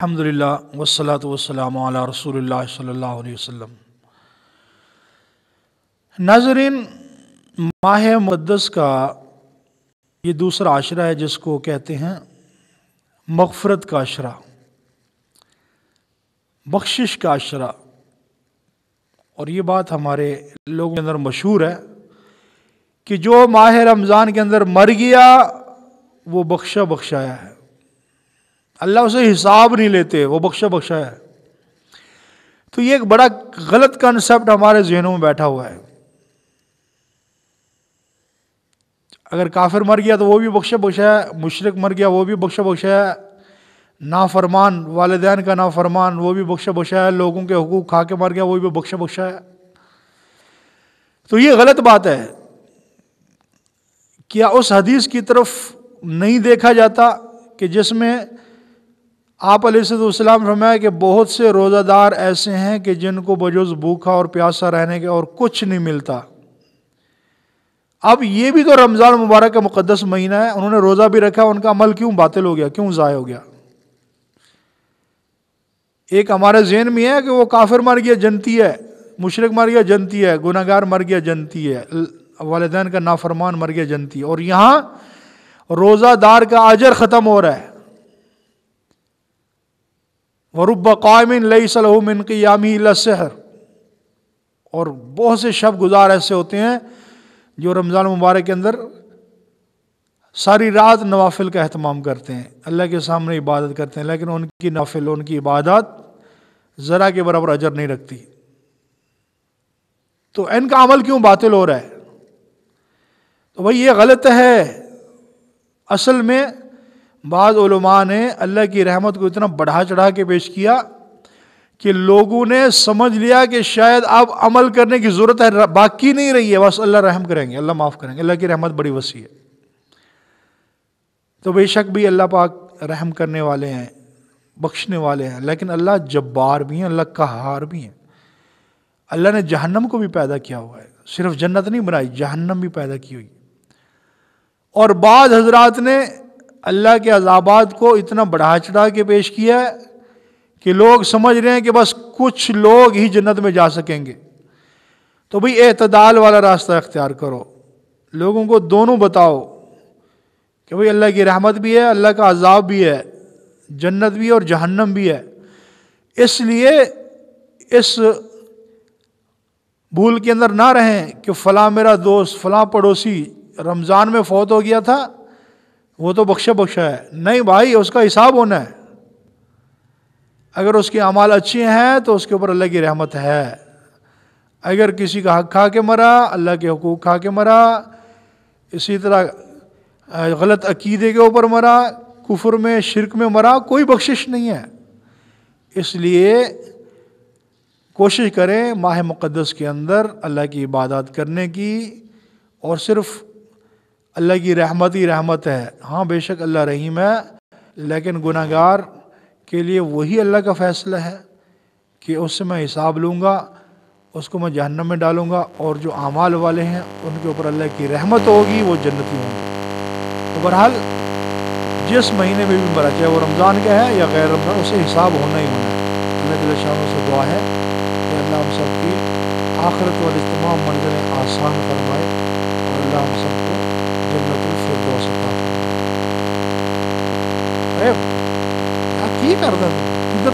الحمدللہ والصلاۃ والسلام علی رسول اللہ صلی اللہ علیہ وسلم۔ ناظرین، ماہ مقدس کا یہ دوسرا عشرہ ہے جس کو کہتے ہیں مغفرت کا عشرہ، بخشش کا عشرہ۔ اور یہ بات ہمارے لوگوں کے اندر مشہور ہے کہ جو ماہ رمضان کے اندر مر گیا وہ بخشا بخشایا ہے، اللہ اسے حساب نہیں لیتے، وہ بخشا بخشایا ہے۔ تو یہ ایک بڑا غلط کنسپٹ ہمارے ذہنوں میں بیٹھا ہوا ہے۔ اگر کافر مر گیا تو وہ بھی بخشا بخشایا ہے، مشرک مر گیا وہ بھی بخشا بخشایا ہے، نافرمان والدین کا نافرمان وہ بھی بخشا بخشایا ہے، لوگوں کے حقوق کھا کے مر گیا وہ بھی بخشا بخشایا ہے۔ تو یہ غلط بات ہے۔ کیا اس حدیث کی طرف نہیں دیکھا جاتا کہ جس میں آپ علیہ السلام فرمایا کہ بہت سے روزہ دار ایسے ہیں کہ جن کو بجز بھوکا اور پیاسا رہنے کے اور کچھ نہیں ملتا۔ اب یہ بھی تو رمضان مبارک کا مقدس مہینہ ہے، انہوں نے روزہ بھی رکھا، ان کا عمل کیوں باطل ہو گیا، کیوں ضائع ہو گیا؟ ایک ہمارے ذہن میں ہے کہ وہ کافر مر گیا جنتی ہے، مشرک مر گیا جنتی ہے، گناہ گار مر گیا جنتی ہے، والدین کا نافرمان مر گیا جنتی ہے، اور یہاں روزہ دار کا اجر ختم ہو رہا ہے۔ وَرُبَّ قَائِمٍ لَيْسَ لَهُ مِنْ قِيَامِهِ إِلَّا السِّحْرُ، اور بہت سے شب گزار ایسے ہوتے ہیں جو رمضان مبارک کے اندر ساری رات نوافل کا اہتمام کرتے ہیں، اللہ کے سامنے عبادت کرتے ہیں، لیکن ان کی نوافل، ان کی عبادات ذرا کے برابر اجر نہیں رکھتی۔ تو ان کا عمل کیوں باطل ہو رہا ہے؟ تو بھائی یہ غلط ہے۔ اصل میں بعض علماء نے اللہ کی رحمت کو اتنا بڑھا چڑھا کے پیش کیا کہ لوگوں نے سمجھ لیا کہ شاید اب عمل کرنے کی ضرورت ہے، باقی نہیں رہی ہے، بس اللہ رحم کریں گے، اللہ معاف کریں گے، اللہ کی رحمت بڑی وسیع ہے۔ تو بے شک بھی اللہ پاک رحم کرنے والے ہیں، بخشنے والے ہیں، لیکن اللہ جبار بھی ہیں، اللہ قہار بھی ہیں۔ اللہ نے جہنم کو بھی پیدا کیا ہوا ہے، صرف جنت نہیں بنائی، جہنم بھی پیدا کی ہوئی۔ اور بعض حضرات نے اللہ کے عذابات کو اتنا بڑھا چڑھا کے پیش کیا ہے کہ لوگ سمجھ رہے ہیں کہ بس کچھ لوگ ہی جنت میں جا سکیں گے۔ تو بھئی اعتدال والا راستہ اختیار کرو، لوگوں کو دونوں بتاؤ کہ بھئی اللہ کی رحمت بھی ہے، اللہ کا عذاب بھی ہے، جنت بھی اور جہنم بھی ہے۔ اس لیے اس بھول کے اندر نہ رہیں کہ فلاں میرا دوست، فلاں پڑوسی رمضان میں فوت ہو گیا تھا، وہ تو بخشا بخشا ہے۔ نہیں بھائی، اس کا حساب ہونا ہے۔ اگر اس کے اعمال اچھے ہیں تو اس کے اوپر اللہ کی رحمت ہے، اگر کسی کا حق کھا کے مرا، اللہ کے حقوق کھا کے مرا، اسی طرح غلط عقیدے کے اوپر مرا، کفر میں، شرک میں مرا، کوئی بخشش نہیں ہے۔ اس لیے کوشش کریں ماہ مقدس کے اندر اللہ کی عبادات کرنے کی، اور صرف اللہ کی رحمت ہی رحمت ہے۔ ہاں بے شک اللہ رحیم ہے، لیکن گناہ گار کے لیے وہی اللہ کا فیصلہ ہے کہ اس سے میں حساب لوں گا، اس کو میں جہنم میں ڈالوں گا، اور جو اعمال والے ہیں ان کے اوپر اللہ کی رحمت ہوگی، وہ جنتی ہوں گے۔ تو بہرحال جس مہینے میں بھی مرا، چاہے وہ رمضان کا ہے یا غیر رمضان، اسے حساب ہونا ہی ہونا ہے۔ اللہ جل شانہ سے دعا ہے کہ اللہ ہم سب کی آخرت والے تمام منزلیں آسان فرمائے، اور اللہ ہم سب کو جنت الفردوس عطا فرمائے۔ کیا کرتا تم ادھر